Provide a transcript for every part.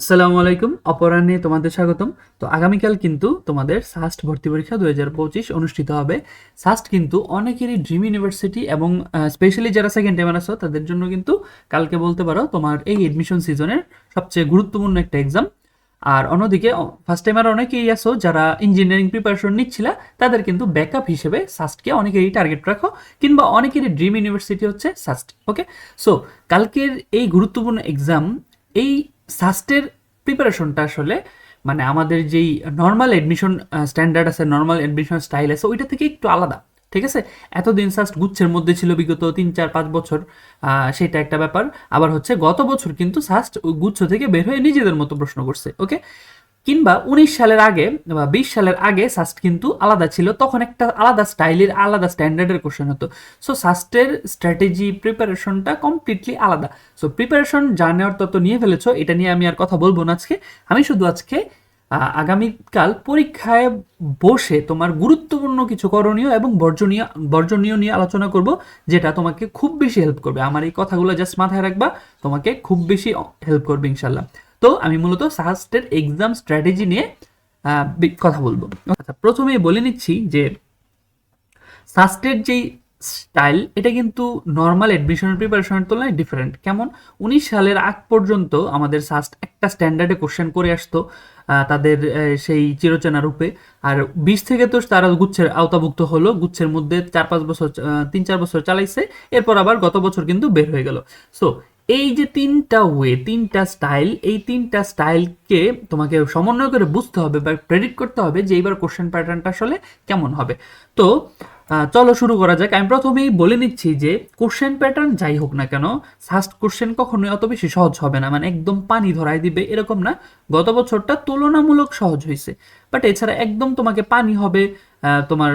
আসসালামু আলাইকুম, অপরাহ্নে তোমাদের স্বাগতম। তো আগামীকাল কিন্তু তোমাদের সাস্ট ভর্তি পরীক্ষা 2025 অনুষ্ঠিত হবে। সাস্ট কিন্তু অনেকেরই ড্রিম ইউনিভার্সিটি এবং স্পেশালি যারা সেকেন্ড টাইমার আছো তাদের জন্য কিন্তু কালকে বলতে পারো তোমার এই এডমিশন সিজনের সবচেয়ে গুরুত্বপূর্ণ একটা এক্সাম। আর অন্যদিকে ফার্স্ট টাইমার অনেকেই আছো যারা ইঞ্জিনিয়ারিং প্রিপারেশন নিচ্ছিল, তাদের কিন্তু ব্যাকআপ হিসেবে সাস্টকে অনেকেরই টার্গেট রাখো, কিংবা অনেকেরই ড্রিম ইউনিভার্সিটি হচ্ছে সাস্ট। ওকে, সো কালকের এই গুরুত্বপূর্ণ এক্সাম, এই সাস্টের প্রিপারেশনটা আসলে মানে আমাদের যেই নর্মাল এডমিশন স্ট্যান্ডার্ড আছে, নর্মাল এডমিশন স্টাইল আছে, ওইটা থেকে একটু আলাদা। ঠিক আছে, এতদিন সাস্ট গুচ্ছের মধ্যে ছিল বিগত 3 4 5 বছর, সেটা একটা ব্যাপার। আবার হচ্ছে গত বছর কিন্তু সাস্ট ওই গুচ্ছ থেকে বের হয়ে নিজেদের মতো প্রশ্ন করছে। ওকে, কিংবা 19 সালের আগে বা 20 সালের আগে সাস্ট কিন্তু আলাদা ছিল, তখন একটা আলাদা স্টাইলের আলাদা স্ট্যান্ডার্ডের কোশ্চেন হতো। সো সাস্টের স্ট্র্যাটেজি প্রিপারেশনটা কমপ্লিটলি আলাদা। সো প্রিপারেশন যা নেওয়ার তত নিয়ে ফেলেছো, এটা নিয়ে আমি আর কথা বলবো না আজকে। আমি শুধু আজকে আগামীকাল পরীক্ষায় বসে তোমার গুরুত্বপূর্ণ কিছু করণীয় এবং বর্জনীয় বর্জনীয় নিয়ে আলোচনা করব, যেটা তোমাকে খুব বেশি হেল্প করবে। আমার এই কথাগুলো জাস্ট মাথায় রাখবা, তোমাকে খুব বেশি হেল্প করবে ইনশাল্লাহ। তো আমি মূলত সাস্টের এক্সাম স্ট্র্যাটেজি নিয়ে কথা বলবো। আচ্ছা, প্রথমেই বলে নিচ্ছি যে সাস্টের যেই স্টাইল, এটা কিন্তু নর্মাল অ্যাডমিশনের প্রিপারেশনের তুলনায় ডিফারেন্ট। কেমন? 19 সালের আগ পর্যন্ত আমাদের সাস্ট একটা স্ট্যান্ডার্ডে কোশ্চেন করে আসতো, তাদের সেই চিরচেনা রূপে। আর 20 থেকে তো তারা গুচ্ছের আওতাভুক্ত হলো, গুচ্ছের মধ্যে 4 5 বছর 3 4 বছর চালাইছে, এরপর আবার গত বছর কিন্তু বের হয়ে গেল। সো এই যে তিনটা ওয়ে, তিনটা স্টাইল, এই তিনটা স্টাইলকে তোমাকে সমন্বয় করে বুঝতে হবে বা প্রেডিক্ট করতে হবে যে এইবার কোশ্চেন প্যাটার্নটা আসলে কেমন হবে। তো চলো শুরু করা যাক। আমি প্রথমেই বলে নিচ্ছি যে কোশ্চেন প্যাটার্ন যাই হোক না কেন, ফার্স্ট কোশ্চেন কখনোই অত বেশি সহজ হবে না, মানে একদম পানি ধরায় দিবে এরকম না। গত বছরটা তুলনামূলক সহজ হয়েছে, বাট এছাড়া একদম তোমাকে পানি হবে তোমার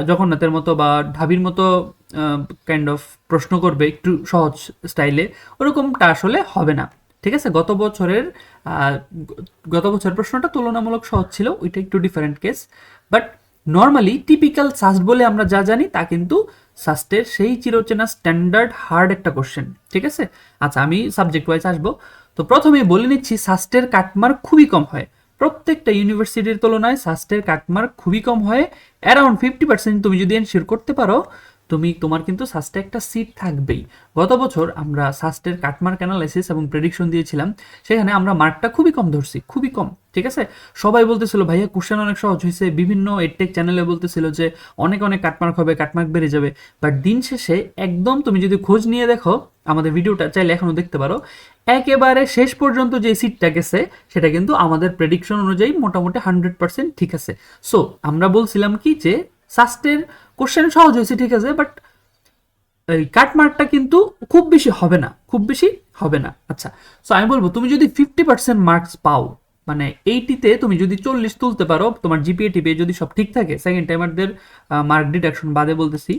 জগন্নাথের মতো বা ঢাবির মতো কাইন্ড অফ প্রশ্ন করবে একটু সহজ স্টাইলে, ওরকমটা আসলে হবে না। ঠিক আছে, আহ, গত বছরের প্রশ্নটা তুলনামূলক সহজ ছিল, ওইটা একটু different case. But normally typical SUST বলে আমরা যা জানি তা কিন্তু সাস্টের সেই চিরচেনা স্ট্যান্ডার্ড হার্ড একটা কোশ্চেন। ঠিক আছে, আচ্ছা আমি সাবজেক্ট ওয়াইজ আসবো। তো প্রথমে বলে নিচ্ছি সাস্টের কাটমার্ক খুবই কম হয়, প্রত্যেকটা ইউনিভার্সিটির তুলনায় সাস্টের কাটমার্ক খুবই কম হয়। অ্যারাউন্ড 50% তুমি যদি এনশিওর করতে পারো, তোমার কিন্তু সাস্টে একটা সিট থাকবেই। গত বছর আমরা সাস্টের কাটমার্ক অ্যানালাইসিস এবং প্রেডিকশন দিয়েছিলাম, সেখানে আমরা মার্কটা খুবই কম ধরছি, খুবই কম। ঠিক আছে, সবাই বলতেছিল ভাইয়া কোশ্চেন অনেক সহজ হয়েছে, বিভিন্ন এডটেক চ্যানেলে বলতেছিল যে অনেক অনেক কাটমার্ক হবে, কাটমার্ক বেড়ে যাবে। বাট দিন শেষে একদম তুমি যদি খোঁজ নিয়ে দেখো, আমাদের ভিডিওটা চাইলে এখনো দেখতে পারো, একেবারে শেষ পর্যন্ত যে সিটটা গেছে সেটা কিন্তু আমাদের প্রেডিকশন অনুযায়ী মোটামুটি 100% ঠিক আছে। সো আমরা বলছিলাম কি যে সাস্টের কোশ্চেন সহজ হয়েছে ঠিক আছে, বাট এই কাটমার্কটা কিন্তু খুব বেশি হবে না, খুব বেশি হবে না। আচ্ছা, সো আমি বলবো তুমি যদি 50% মার্কস পাও, মানে 80-তে তুমি যদি 40 তুলতে পারো, তোমার জিপিএ টিপে যদি সব ঠিক থাকে, সেকেন্ড টাইমারদের মার্ক ডিডাকশন বাদে বলতেছি,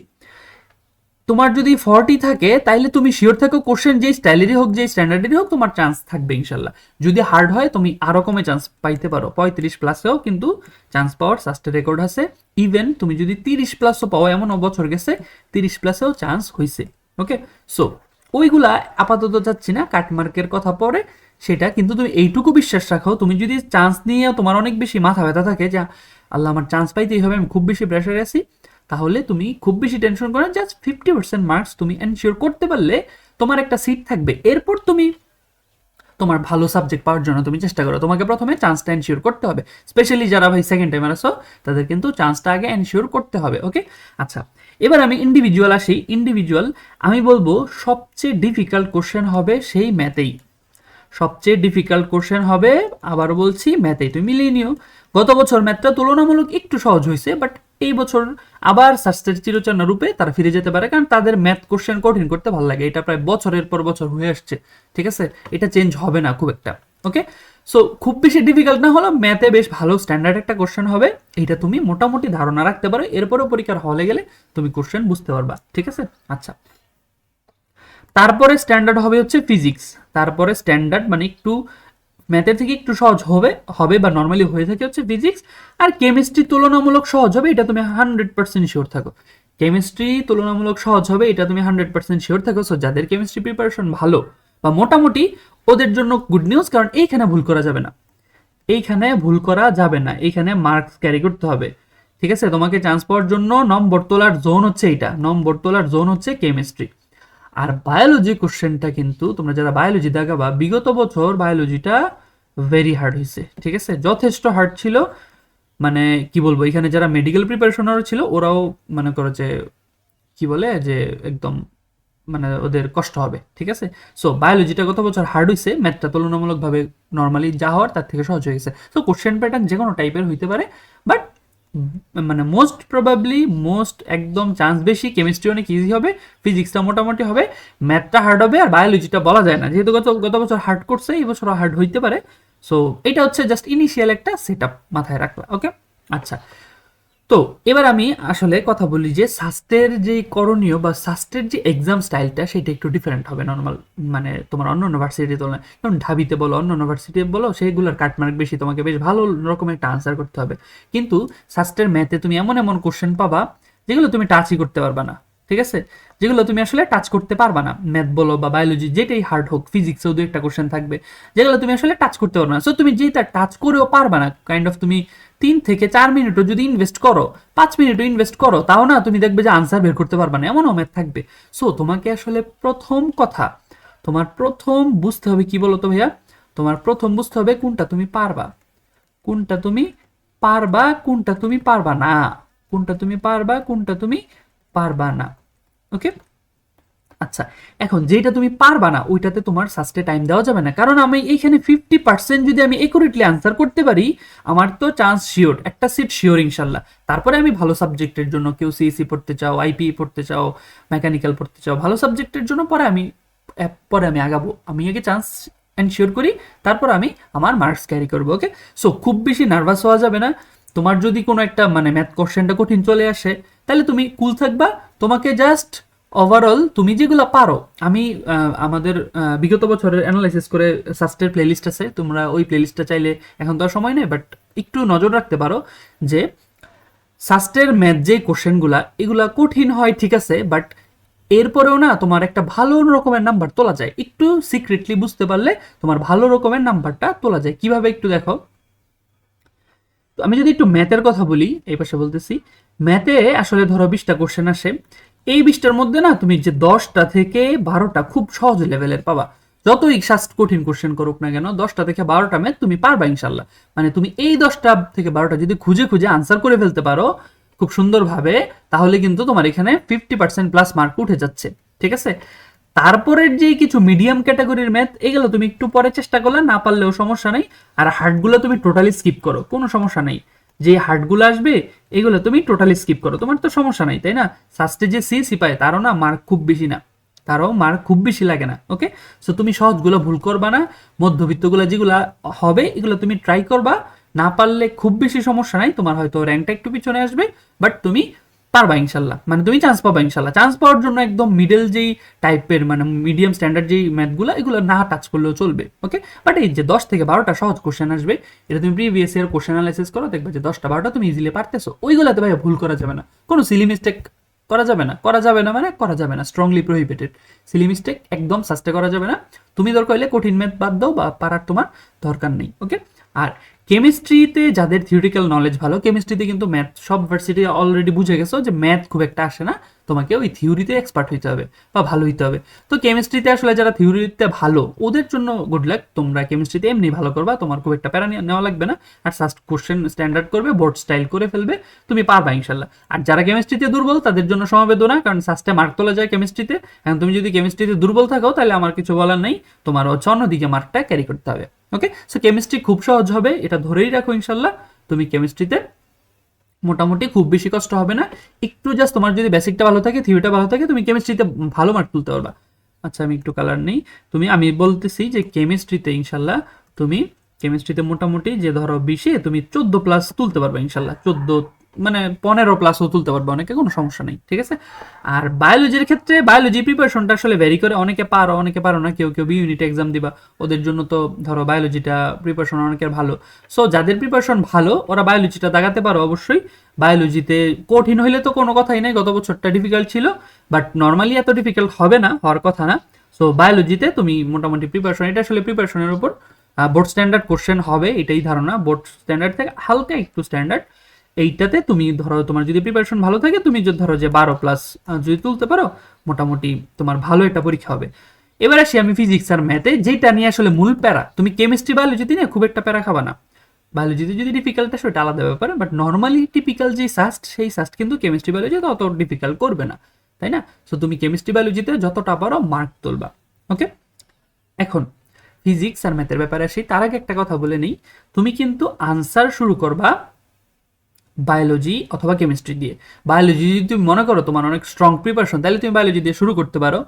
তোমার যদি 40 থাকে তাইলে তুমি শিওর থাকো কোশ্চেন যেই স্টাইলেরই হোক, যেই স্ট্যান্ডার্ডেরই হোক, তোমার চান্স থাকবে ইনশাল্লাহ। যদি হার্ড হয় তুমি আরো কমে চান্স পাইতে পারো, 35+এও কিন্তু চান্স পাওয়ার সাস্টের রেকর্ড আছে। ইভেন তুমি যদি 30+ও পাও, এমন বছর গেছে 30+এও চান্স হয়েছে। ওকে, সো ওইগুলা আপাতত যাচ্ছি না, কাটমার্কের কথা পরে সেটা, কিন্তু তুমি এইটুকু বিশ্বাস রাখো, তুমি যদি চান্স নিয়ে তোমার অনেক বেশি মাথা ব্যথা থাকে যে আল্লাহ আমার চান্স পাইতেই হবে, আমি খুব বেশি প্রেশারে আছি, তাহলে তুমি খুব বেশি টেনশন করো, জাস্ট 50% মার্কস তুমি এনশিওর করতে পারলে তোমার একটা সিট থাকবে। এরপর তুমি তোমার ভালো সাবজেক্ট পাওয়ার জন্য তুমি চেষ্টা করো, তোমাকে প্রথমে চান্সটা এনশিওর করতে হবে। স্পেশালি যারা ভাই সেকেন্ড টাইমার আসো, তাদের কিন্তু চান্সটা আগে এনশিওর করতে হবে। ওকে, আচ্ছা এবার আমি ইন্ডিভিজুয়াল আসি। ইন্ডিভিজুয়াল আমি বলবো সবচেয়ে ডিফিকাল্ট কোশ্চেন হবে সেই ম্যাথেই, সবচেয়ে ডিফিকাল্ট কোশ্চেন হবে, আবারও বলছি, ম্যাথেই। তুমি মিলিয়ে নিও, গত বছর ম্যাথটা তুলনামূলক একটু সহজ হয়েছে, বাট এই বছর আবার শাস্ত্রের চিরচেনা রূপে তারা ফিরে যেতে পারে, কারণ তাদের ম্যাথ কোশ্চেন কঠিন করতে ভালো লাগে। এটা প্রায় বছরের পর বছর হয়ে আসছে। ঠিক আছে, এটা চেঞ্জ হবে না খুব একটা। ওকে, সো খুব বেশি ডিফিকাল্ট না হলো, ম্যাথে বেশ ভালো স্ট্যান্ডার্ড একটা কোশ্চেন হবে, এটা তুমি মোটামুটি ধারণা রাখতে পারো। এরপরও পরীক্ষার হলে গেলে তুমি কোশ্চেন বুঝতে পারবা। ঠিক আছে, আচ্ছা তারপরে স্ট্যান্ডার্ড হবে হচ্ছে ফিজিক্স, তারপরে স্ট্যান্ডার্ড মানে একটু ম্যাথের থেকে একটু সহজ হবে হবে বা নর্মালি হয়ে থাকে হচ্ছে ফিজিক্স। আর কেমিস্ট্রি তুলনামূলক সহজ হবে, এটা তুমি 100% শিওর থাকো। কেমিস্ট্রি তুলনামূলক সহজ হবে, এটা তুমি 100% শিওর থাকো। সো যাদের কেমিস্ট্রি প্রিপারেশন ভালো, বা মোটামুটি ওদের জন্য গুড নিউজ, কারণ এইখানে ভুল করা যাবে না, এইখানে ভুল করা যাবে না, এইখানে মার্কস ক্যারি করতে হবে। ঠিক আছে, তোমাকে চান্স পাওয়ার জন্য নম্বর তোলার জোন হচ্ছে এইটা, নম্বর তোলার জোন হচ্ছে কেমিস্ট্রি। আর বায়োলজি কোশ্চেনটা কিন্তু তোমরা যারা বায়োলজি দেখাবা, বিগত বছর বায়োলজিটা ভেরি হার্ড হয়েছে, ঠিক আছে, যথেষ্ট হার্ড ছিল। মানে কি বলবো, এখানে যারা মেডিকেল প্রিপারেশনারও ছিল ওরাও মনে করো যে কি বলে যে একদম মানে ওদের কষ্ট হবে, ঠিক আছে। সো বায়োলজিটা গত বছর হার্ড হয়েছে, ম্যাথটা তুলনামূলকভাবে নর্মালি যা হওয়ার তার থেকে সহজ হয়ে গেছে। সো কোশ্চেন প্যাটার্ন যে কোনো টাইপের হইতে পারে, বাট মানে মোস্ট প্রবাবলি মোস্ট একদম চান্স বেশি কেমিস্ট্রি অনেক ইজি হবে, ফিজিক্সটা মোটামুটি হবে, ম্যাথটা হার্ড হবে, আর বায়োলজিটা বলা যায় না, যেহেতু গত বছর হার্ড করছে এই বছর হার্ড হইতে পারে। সো এটা হচ্ছে জাস্ট ইনিশিয়াল একটা সেট আপ মাথায় রাখলা, ওকে। আচ্ছা, তো এবার আমি আসলে কথা বলি যে সাস্টের যে করণীয় বা সাস্টের যে এক্সাম স্টাইলটা সেটা একটু ডিফারেন্ট হবে নর্মাল, মানে তোমার অন্য ইউনিভার্সিটির তুলনায়। যেমন ঢাবিতে বলো, অন্য ইউনিভার্সিটি বলো, সেগুলোর কাটমার্ক বেশি, তোমাকে বেশ ভালো রকমের একটা আনসার করতে হবে। কিন্তু সাস্টের ম্যাথে তুমি এমন এমন কোশ্চেন পাবা যেগুলো তুমি টাচই করতে পারবা না, ঠিক আছে, যেগুলো তুমি আসলে টাচ করতে পারবা না। ম্যাথ বলো বা বায়োলজি যেটাই হার্ড হোক, ফিজিক্সেও দু একটা কোশ্চেন থাকবে যেগুলো তুমি আসলে টাচ করতে পারবে না। সো তুমি যেটা টাচ করেও পারবা না, কাইন্ড অফ তুমি 3 থেকে 4 মিনিটও যদি ইনভেস্ট করো, 5 মিনিটও ইনভেস্ট করো, তাও না তুমি দেখবে যে আনসার বের করতে পারবা না, এমনও ম্যাথ থাকবে। সো তোমাকে আসলে প্রথম কথা, তোমার প্রথম বুঝতে হবে কি বলো তো ভাইয়া, তোমার প্রথম বুঝতে হবে কোনটা তুমি পারবা, কোনটা তুমি পারবা, কোনটা তুমি পারবা না, কোনটা তুমি পারবা, কোনটা তুমি পারবা না, ওকে। আচ্ছা, এখন যেটা তুমি পারবা না ওইটাতে তোমার সাস্টে টাইম দেওয়া যাবে না, কারণ আমি এইখানে 50% যদি আমি একুরেটলি আনসার করতে পারি আমার তো চান্স শিওর, একটা সিট শিওর ইনশাল্লাহ। তারপরে আমি ভালো সাবজেক্টের জন্য, কেউ সিএসি পড়তে চাও, আইপি পড়তে চাও, মেকানিক্যাল পড়তে চাও, ভালো সাবজেক্টের জন্য পরে আমি আগাবো, আমি আগে চান্স এনশিওর করি, তারপর আমি আমার মার্কস ক্যারি করবো, ওকে। সো খুব বেশি নার্ভাস হওয়া যাবে না। তোমার যদি কোনো একটা মানে ম্যাথ কোশ্চেনটা কঠিন চলে আসে তাহলে তুমি কুল থাকবা, তোমাকে জাস্ট ওভারঅল তুমি যেগুলো পারো, আমি আমাদের বিগত বছরের অ্যানালাইসিস করে সাস্টের প্লেলিস্ট আছে, তোমরা ওই প্লেলিস্টটা চাইলে, এখন তো আর সময় নেই বাট একটু নজর রাখতে পারো যে সাস্টের ম্যাথ যে কোশ্চেনগুলা এগুলা কঠিন হয় ঠিক আছে, বাট এরপরেও না তোমার একটা ভালো রকমের নাম্বার তোলা যায়, একটু সিক্রেটলি বুঝতে পারলে তোমার ভালো রকমের নাম্বারটা তোলা যায়। কিভাবে একটু দেখো, তো আমি যদি একটু ম্যাথের কথা বলি, এই পাশে বলতেছি, ম্যাথে আসলে ধরো 20টা কোশ্চেন আসে, এই 20টার মধ্যে না তুমি যে 10টা থেকে 12টা খুব সহজ লেভেলের পাবা, যতই শাস্ত কঠিন কোশ্চেন করুক না কেন 10টা থেকে 12টা ম্যাথ তুমি পারবা ইনশাল্লাহ। মানে তুমি এই 10টা থেকে 12টা যদি খুঁজে খুঁজে আনসার করে ফেলতে পারো খুব সুন্দরভাবে, তাহলে কিন্তু তোমার এখানে 50% প্লাস মার্ক উঠে যাচ্ছে, ঠিক আছে। তারপরের যে কিছু মিডিয়াম ক্যাটাগরির ম্যাথ এগুলো তুমি একটু পরে চেষ্টা করলে, না পারলেও সমস্যা নেই। আর হার্ডগুলো তুমি টোটালি স্কিপ করো, কোনো সমস্যা নেই। যে হার্ডগুলো আসবে এগুলো তুমি টোটালি স্কিপ করো, তোমার তো সমস্যা নাই, তাই না। সাস্টে যে সিএসি পায় তারও না মার্ক খুব বেশি না, তারও মার্ক খুব বেশি লাগে না, ওকে। সো তুমি সহজগুলো ভুল করবা না, মধ্যবিত্তগুলো যেগুলো হবে এগুলো তুমি ট্রাই করবা, না পারলে খুব বেশি সমস্যা নাই, তোমার হয়তো র্যাঙ্কটা একটু পিছনে আসবে, বাট তুমি পারবা ইনশাল্লাহ, মানে তুমি চান্স পাবা ইনশাল্লাহ। চান্স পাওয়ার জন্য একদম মিডল যেই টাইপের মানে মিডিয়াম স্ট্যান্ডার্ড যেই ম্যাথগুলো এগুলো না টাচ করলেও চলবে, ওকে। বাট এই যে 10 থেকে 12টা সহজ কোশ্চেন আসবে, এটা তুমি প্রিভিয়াস ইয়ার কোশ্চেন অ্যানালাইসিস করো, দেখবে যে 10টা 12টা তুমি ইজিলি পারতেছো, ওইগুলোতে ভাই ভুল করা যাবে না, কোনো সিলি মিস্টেক করা যাবে না, করা যাবে না মানে করা যাবে না, স্ট্রংলি প্রহিবিটেড। সিলি মিস্টেক একদম সাস্টে করা যাবে না। তুমি দরকার হলে কঠিন ম্যাথ বাদ দাও বা পারার তোমার দরকার নেই, ওকে। আর কেমিস্ট্রিতে যাদের থিওরিক্যাল নলেজ ভালো, কেমিস্ট্রিতে কিন্তু ম্যাথ সব ভার্সিটি অলরেডি বুঝে গেছো যে ম্যাথ খুব একটা আসে না, তোমাকে ওই থিওরিতে এক্সপার্ট হইতে হবে বা ভালো হইতে হবে। তো কেমিস্ট্রিতে আসলে যারা থিওরিতে ভালো ওদের জন্য গুড লাক, তোমরা কেমিস্ট্রিতে এমনি ভালো করবা, তোমার খুব একটা প্যারা নেওয়া লাগবে না। আর জাস্ট কোশ্চেন স্ট্যান্ডার্ড করবে, বোর্ড স্টাইল করে ফেলবে, তুমি পারবা ইনশাল্লাহ। আর যারা কেমিস্ট্রিতে দুর্বল তাদের জন্য সমবেদনা, কারণ সাস্টে মার্ক তোলা যায় কেমিস্ট্রিতে। এখন তুমি যদি কেমিস্ট্রিতে দুর্বল থাকো তাহলে আমার কিছু বলার নেই, তোমার হচ্ছে অন্যদিকে মার্কটা ক্যারি করতে হবে, ওকে। সো কেমিস্ট্রি খুব সহজ হবে, এটা ধরেই রাখো ইনশাল্লাহ। তুমি কেমিস্ট্রিতে মোটামুটি খুব বেশি কষ্ট হবে না, একটু জাস্ট তোমার যদি বেসিকটা ভালো থাকে, থিওরিটা ভালো থাকে, তুমি কেমিস্ট্রিতে ভালো মার্ক তুলতে পারবা। আচ্ছা, আমি একটু কালার নেই, আমি বলতেছি যে কেমিস্ট্রিতে ইনশাল্লাহ তুমি কেমিস্ট্রিতে মোটামুটি যে ধরো 20-এ তুমি 14 প্লাস তুলতে পারবে ইনশাল্লাহ, 14 মানে 15 প্লাসও তুলতে পারবে অনেকে, কোনো সমস্যা নেই, ঠিক আছে। আর বায়োলজির ক্ষেত্রে বায়োলজি প্রিপারেশনটা আসলে ভ্যারি করে, অনেকে পারো অনেকে পারো না, কেউ কেউ বি ইউনিট এক্সাম দিবা, ওদের জন্য তো ধরো বায়োলজিটা প্রিপারেশন অনেকের ভালো। সো যাদের প্রিপারেশন ভালো ওরা বায়োলজিটা দাগাতে পারো অবশ্যই। বায়োলজিতে কঠিন হইলে তো কোনো কথাই নাই, গত বছরটা ডিফিকাল্ট ছিল, বাট নর্মালি এত ডিফিকাল্ট হবে না, হওয়ার কথা না। সো বায়োলজিতে তুমি মোটামুটি প্রিপারেশন, এটা আসলে প্রিপারেশনের উপর বোর্ড স্ট্যান্ডার্ড কোশ্চেন হবে এটাই ধারণা, বোর্ড স্ট্যান্ডার্ড থেকে হালকা একটু স্ট্যান্ডার্ড। এইটাতে তুমি ধরো তোমার যদি প্রিপারেশন ভালো থাকে, তুমি যদি ধরো যে 12+ যদি তুলতে পারো, মোটামুটি তোমার ভালো একটা পরীক্ষা হবে। এবার আসি আমি ফিজিক্স আর ম্যাথে, যেটা নিয়ে আসলে মূল প্যারা। তুমি কেমিস্ট্রি বায়োলজিতে নিয়ে খুব একটা প্যারা খাবা না, বায়োলজিতে যদি ডিফিকাল্ট আসে ওটা আলাদা ব্যাপার, বাট নর্মালি টিপিক্যাল যে সাস্ট, সেই সাস্ট কিন্তু কেমিস্ট্রি বায়োলজিতে অত ডিফিকাল্ট করবে না, তাই না? সো তুমি কেমিস্ট্রি বায়োলজিতে যতটা পারো মার্ক তুলবা, ওকে? এখন ফিজিক্স আর ম্যাথের ব্যাপারে আসি, তার আগে একটা কথা বলে নেই, তুমি কিন্তু আনসার শুরু করবা বায়োলজি অথবা কেমিস্ট্রি দিয়ে। বায়োলজি যদি তুমি মনে করো তোমার অনেক স্ট্রং প্রিপারেশন, তাহলে তুমি বায়োলজি দিয়ে শুরু করতে পারো,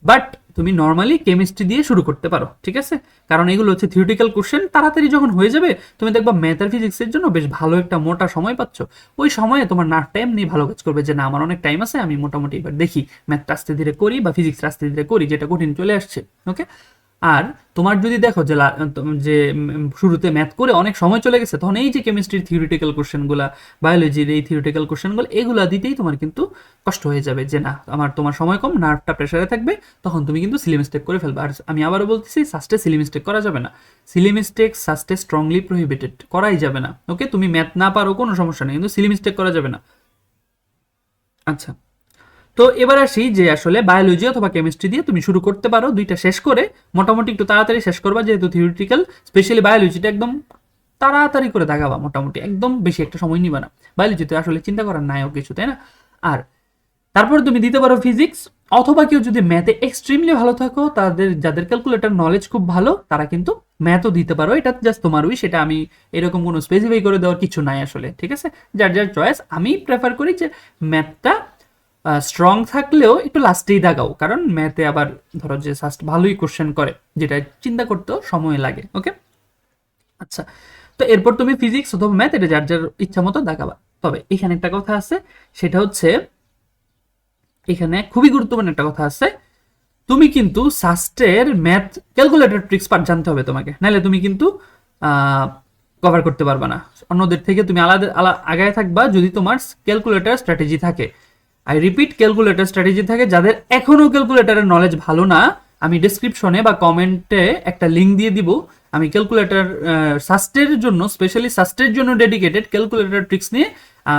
বাট তুমি নর্মালি কেমিস্ট্রি দিয়ে শুরু করতে পারো, ঠিক আছে? কারণ এগুলো হচ্ছে থিওরিটিক্যাল কোশ্চেন, তাড়াতাড়ি যখন হয়ে যাবে তুমি দেখবা ম্যাথ আর ফিজিক্সের জন্য বেশ ভালো একটা মোটা সময় পাচ্ছ। ওই সময়ে তোমার নার্ভটা এমনি ভালো কাজ করবে যে না, আমার অনেক টাইম আছে, আমি মোটামুটি এবার দেখি ম্যাথটা আস্তে ধীরে করি বা ফিজিক্স আস্তে ধীরে করি, যেটা কঠিন চলে আসছে, ওকে? আর তোমার যদি দেখো যে শুরুতে ম্যাথ করে অনেক সময় চলে গেছে, তখন এই যে কেমিস্ট্রির থিওরিটিক্যাল কোশ্চেনগুলো, বায়োলজির এই থিওরিটিক্যাল কোশ্চেনগুলো, এগুলা দিতেই তোমার কিন্তু কষ্ট হয়ে যাবে যে না, তোমার সময় কম, নার্ভটা প্রেসারে থাকবে, তখন তুমি কিন্তু সিলি মিস্টেক করে ফেলবে। আর আমি আবারও বলতেছি, সাস্টে সিলি মিস্টেক করা যাবে না, সিলি মিস্টেক সাস্টে স্ট্রংলি প্রহিবিটেড, করাই যাবে না, ওকে? তুমি ম্যাথ না পারো কোনো সমস্যা নেই, কিন্তু সিলি মিস্টেক করা যাবে না। আচ্ছা, তো এবার আসি যে আসলে বায়োলজি অথবা কেমিস্ট্রি দিয়ে তুমি শুরু করতে পারো, দুইটা শেষ করে মোটামুটি একটু তাড়াতাড়ি শেষ করবা, যেহেতু থিওরিটিক্যাল, স্পেশালি বায়োলজিটা একদম তাড়াতাড়ি করে দেখাবা, মোটামুটি একদম বেশি একটা সময় নিবা না, বায়োলজিতে আসলে চিন্তা করার নাইও কিছু, তাই না? আর তারপর তুমি দিতে পারো ফিজিক্স, অথবা কেউ যদি ম্যাথে এক্সট্রিমলি ভালো থাকো, যাদের ক্যালকুলেটর নলেজ খুব ভালো, তারা কিন্তু ম্যাথও দিতে পারো, এটা জাস্ট তোমার উইশ, এটা আমি এরকম কোনো স্পেসিফাই করে দেওয়ার কিছু নাই আসলে, ঠিক আছে? যার যার চয়েস। আমি প্রেফার করি যে ম্যাথটা স্ট্রং থাকলেও একটু লাস্টেই দাগাও, কারণ ম্যাথে আবার ধরো যে ফার্স্ট ভালোই কোশ্চেন করে, যেটা চিন্তা করতেও সময় লাগে, ওকে? আচ্ছা, তো এরপর তুমি ফিজিক্স অথবা ম্যাথ, এটা যার যার ইচ্ছা মতো দাগাবা। তবে এখানে একটা কথা আছে, সেটা হচ্ছে এখানে খুবই গুরুত্বপূর্ণ একটা কথা আছে, তুমি কিন্তু সাস্টের ম্যাথ ক্যালকুলেটর ট্রিক্স জানতে হবে তোমাকে, নাহলে তুমি কিন্তু কভার করতে পারবে না। অন্যদের থেকে তুমি আলাদা আগায় থাকবা যদি তোমার ক্যালকুলেটর স্ট্র্যাটেজি থাকে। আই রিপিট, ক্যালকুলেটর স্ট্র্যাটেজি থাকে। যাদের এখনো ক্যালকুলেটরের নলেজ ভালো না, আমি ডেসক্রিপশনে বা কমেন্টে একটা লিঙ্ক দিয়ে দিব, আমি ক্যালকুলেটর সাস্টের জন্য, স্পেশালি সাস্টের জন্য ডেডিকেটেড ক্যালকুলেটর ট্রিক্স নিয়ে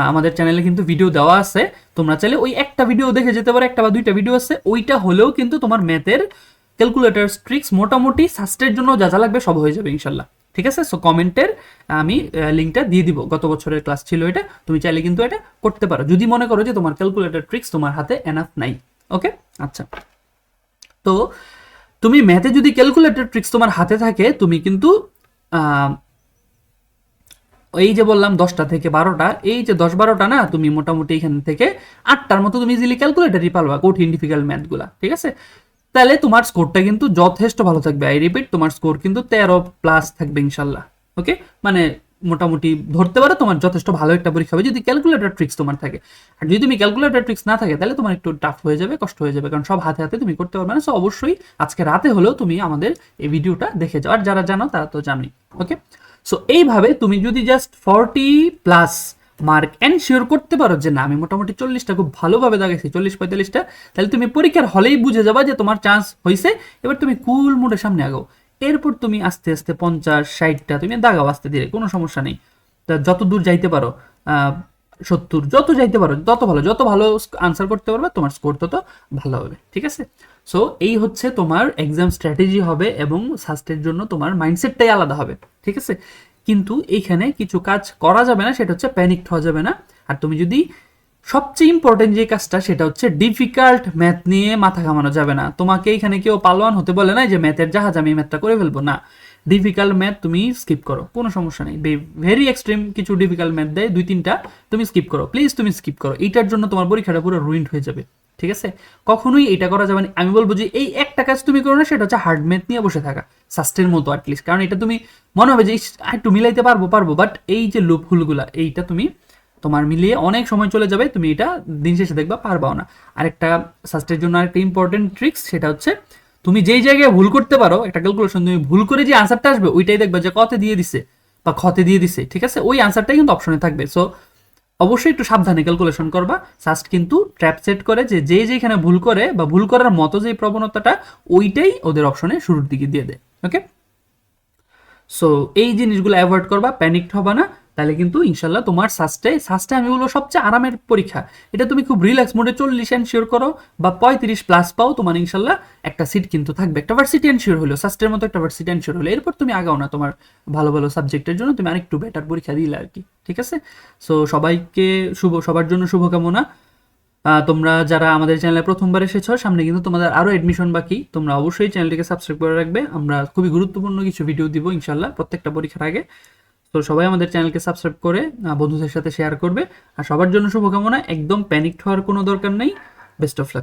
আমাদের চ্যানেলে কিন্তু ভিডিও দেওয়া আছে। তোমরা চাইলে ওই একটা ভিডিও দেখে যেতে পারো, একটা বা দুইটা ভিডিও আছে, ওইটা হলেও কিন্তু তোমার ম্যাথের ক্যালকুলেটর ট্রিক্স মোটামুটি সাস্টের জন্য যা যা লাগবে সব হয়ে যাবে ইনশাল্লাহ, ঠিক আছে? সো কমেন্টের আমি লিঙ্কটা দিয়ে দিব, গত বছরের ক্লাস ছিল এটা, তুমি চাইলে কিন্তু এটা করতে পারো যদি মনে করো যে তোমার ক্যালকুলেটর ট্রিক্স তোমার হাতে এনাফ নাই, ওকে? আচ্ছা, তো তুমি ম্যাথে যদি ক্যালকুলেটর ট্রিক্স তোমার হাতে থাকে, তুমি কিন্তু এই যে বললাম 10টা থেকে 12টা, এই যে 10-12টা না, তুমি মোটামুটি এখান থেকে 8টার মতো তুমি ইজিলি ক্যালকুলেটরই পারবা, কঠিন ডিফিকাল্ট ম্যাথগুলা, ঠিক আছে? তাহলে তোমার স্কোরটা কিন্তু যথেষ্ট ভালো থাকবে। আই রিপিট, তোমার স্কোর কিন্তু 13+ থাকবে ইনশাল্লাহ, ওকে? মানে মোটামুটি ধরতে পারো তোমার যথেষ্ট ভালো একটা পরীক্ষা হবে যদি ক্যালকুলেটর ট্রিক্স তোমার থাকে। আর যদি তুমি ক্যালকুলেটর ট্রিক্স না থাকে, তাহলে তোমার একটু টাফ হয়ে যাবে, কষ্ট হয়ে যাবে, কারণ সব হাতে হাতে তুমি করতে পারবে না। সো অবশ্যই আজকে রাতে হলেও তুমি আমাদের এই ভিডিওটা দেখে যাও, আর যারা জানো তারা তো জানি, ওকে? সো এইভাবে তুমি যদি জাস্ট 40+ মার্ক এনশিওর করতে পারো যে না, আমি মোটামুটি 40টা খুব ভালোভাবে দাগেছি, 40-45টা, তাহলে তুমি পরীক্ষার হলেই বুঝে যাবা যে তোমার চান্স হয়েছে। এবার তুমি কুল মুডে সামনে আগাও, এরপর তুমি আস্তে আস্তে 50-60টা তুমি দাগাও আস্তে ধীরে, কোনো সমস্যা নেই। তা যত দূর যাইতে পারো, 70 যত যাইতে পারো তত ভালো, যত ভালো আনসার করতে পারবে তোমার স্কোর তত ভালো হবে, ঠিক আছে? সো এই হচ্ছে তোমার এক্সাম স্ট্র্যাটেজি হবে, এবং সাস্টের জন্য তোমার মাইন্ডসেটটাই আলাদা হবে, ঠিক আছে? কিন্তু এইখানে কিছু কাজ করা যাবে না, সেটা হচ্ছে প্যানিক হওয়া যাবে না। আর তুমি যদি সবচেয়ে ইম্পর্টেন্ট যে কাজটা, সেটা হচ্ছে ডিফিকাল্ট ম্যাথ নিয়ে মাথা ঘামানো যাবে না। তোমাকে এখানে কেউ পালোয়ান হতে বলে না যে ম্যাথের জাহাজ, আমি ম্যাথটা করে ফেলবো, না। ডিফিকাল্ট ম্যাথ তুমি স্কিপ করো, কোনো সমস্যা নেই। ভেরি এক্সট্রিম কিছু ডিফিকাল্ট ম্যাথ দেয় 2-3টা, তুমি স্কিপ করো, প্লিজ তুমি স্কিপ করো। এইটার জন্য তোমার পরীক্ষাটা পুরো রুইন্ড হয়ে যাবে, ঠিক আছে? কখনোই এটা করা যাবে না। আমি বলবো যে এই একটা কাজ তুমি করো না, সেটা হচ্ছে হার্ড ম্যাথ নিয়ে বসে থাকা, সাস্টের মতো অ্যাটলিস্ট, কারণ এটা তুমি মনে হবে যে একটু মিলাইতে পারবো, বাট এই যে লুপ হুলগুলা, এইটা তুমি তোমার মিলিয়ে অনেক সময় চলে যাবে, তুমি এটা দিন শেষে দেখবা পারবাও না। আরেকটা সাস্টের জন্য আরেকটা ইম্পর্টেন্ট ট্রিক্স, সেটা হচ্ছে তুমি যেই জায়গায় ভুল করতে পারো, একটা ক্যালকুলেশন তুমি ভুল করে যে আনসারটা আসবে, ওইটাই দেখবা যে কতে দিয়ে দিছে বা খতে দিয়ে দিছে, ঠিক আছে? ওই আনসারটাই কিন্তু অপশনে থাকবে। সো অবশ্যই একটু সাবধানে ক্যালকুলেশন করবা। সাস্ট কিন্তু ট্র্যাপ সেট করে যে যেখানে ভুল করে বা ভুল করার মতো যে প্রবণতাটা, ওইটাই ওদের অপশনে শুরুর দিকে দিয়ে দেয়। ওকে, সো এই জিনিসগুলো অ্যাভয়েড করবা, প্যানিকড হবা না, তাহলে কিন্তু ইনশাল্লাহ তোমার সাস্টে আমি বলবো সবচেয়ে আরামের পরীক্ষা। এটা তুমি খুব রিল্যাক্স মোডে 40 এনশিওর করো বা 35 প্লাস পাও, তোমার ইনশাল্লাহ একটা সিট কিন্তু থাকবে, একটা ভার্সিটি এনশিওর হলো, সাস্টের মতো একটা ভার্সিটি এনশিওর হলো। এরপর তুমি আগাও না তোমার ভালো ভালো সাবজেক্টের জন্য, তুমি আরেকটু বেটার পরীক্ষা দিলে আর কি। ঠিক আছে, সো সবাইকে সবার জন্য শুভকামনা। তোমরা যারা আমাদের চ্যানেলে প্রথমবার এসেছো, সামনে কিন্তু তোমাদের আরও এডমিশন বাকি, তোমরা অবশ্যই চ্যানেলটিকে সাবস্ক্রাইব করে রাখবে। আমরা খুবই গুরুত্বপূর্ণ কিছু ভিডিও দিব ইনশাল্লাহ প্রত্যেকটা পরীক্ষার আগে। তো সবাই আমাদের চ্যানেলকে সাবস্ক্রাইব করে বন্ধুদের সাথে শেয়ার করবে। আর সবার জন্য শুভকামনা, একদম প্যানিকড হওয়ার কোনো দরকার নেই। Best of luck.